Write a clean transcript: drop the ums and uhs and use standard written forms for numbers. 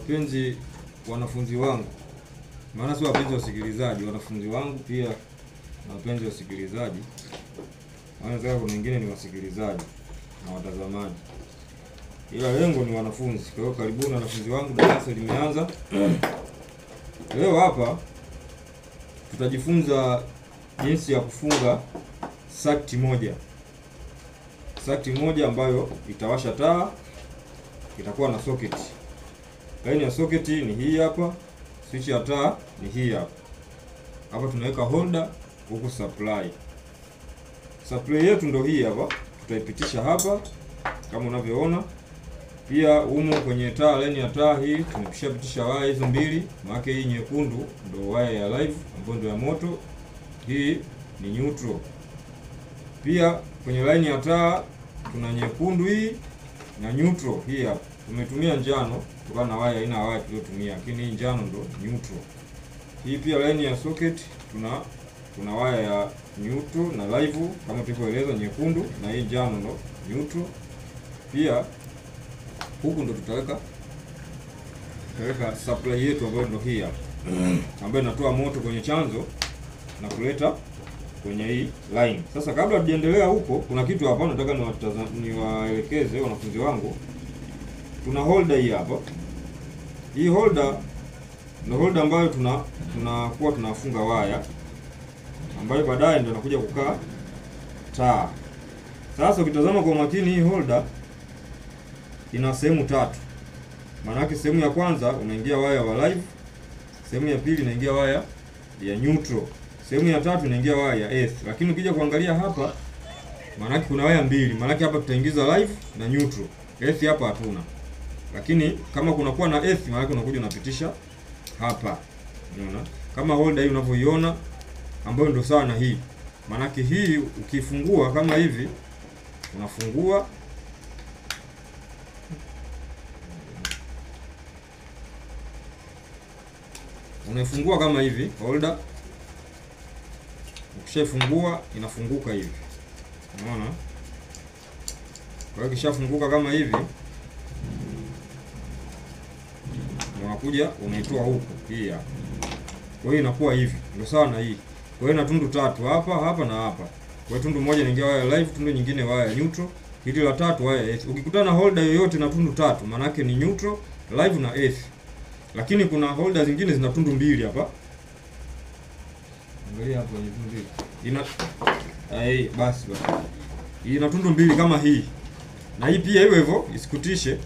wapenzi wanafunzi wangu, maana sio wapenzi wasikilizaji, wanafunzi wangu pia na wapenzi wasikilizaji, maana kuna wengine ni wasikilizaji na watazamaji, ila lengo ni wanafunzi. Kwa hiyo karibuni wanafunzi wangu, darasa limeanza. Leo hapa tutajifunza jinsi ya kufunga sakti moja ambayo itawasha taa, itakuwa na socket. Line ya socket ni hii hapa, switch ya taa ni hii hapa. Hapa tunaweka holder, huku supply. Supply yetu ndio hii hapa, tutaipitisha hapa kama unavyoona. Pia humu kwenye taa, line ya taa hii tumeshapitisha waya hizo mbili, maana hii nyekundu ndio waya ya live ambayo ndio ya moto, hii ni neutral. Pia kwenye line ya taa tuna nyekundu hii na neutral hii hapa. Tumetumia njano kutokana na waya aina ya waya tuliyotumia, lakini hii njano ndio neutral. Hii pia line ya socket tuna waya ya neutral na live kama tulivyoeleza, nyekundu, na hii njano ndio neutral. Pia huku ndo tutaweka supply yetu ambayo ndio hii hapa, ambayo inatoa moto kwenye chanzo na kuleta kwenye hii line. Sasa kabla tuendelea huko, kuna kitu hapa nataka niwaelekeze wanafunzi wangu. Tuna holder hii hapa. Hii holder ndio holder ambayo tunakuwa tunafunga waya, ambayo baadaye ndio inakuja kukaa taa. Sasa ukitazama kwa makini, hii holder ina sehemu tatu. Maana yake sehemu ya kwanza unaingia waya wa live, sehemu ya pili inaingia waya ya neutral, sehemu ya tatu inaingia waya ya earth. Lakini ukija kuangalia hapa, maana yake kuna waya mbili. Maana yake hapa tutaingiza live na neutral, earth hapa hatuna. Lakini kama kunakuwa na earth, maana yake unakuja unapitisha hapa. Unaona? Kama holder hii unavyoiona, ambayo ndio sawa na hii. Maana yake hii ukifungua kama hivi, unafungua unaifungua kama hivi holder. Ukishafungua inafunguka hivi, unaona. Kwa hiyo kishafunguka kama hivi, unakuja unaitoa huku hii hapa. Kwa hiyo inakuwa hivi, ndio sawa na hii. Kwa hiyo ina tundu tatu, hapa na hapa. Kwa hiyo tundu moja inaingia waya live, tundu nyingine waya neutral, hili la tatu waya earth. Ukikutana na holder yoyote na tundu tatu, maana yake ni neutral, live na earth. Lakini kuna holder zingine zina tundu mbili hapa. Angalia hapo ni tundu mbili. Basi. Hii ina tundu mbili kama hii. Na hii pia hivyo hivyo, isikutishe.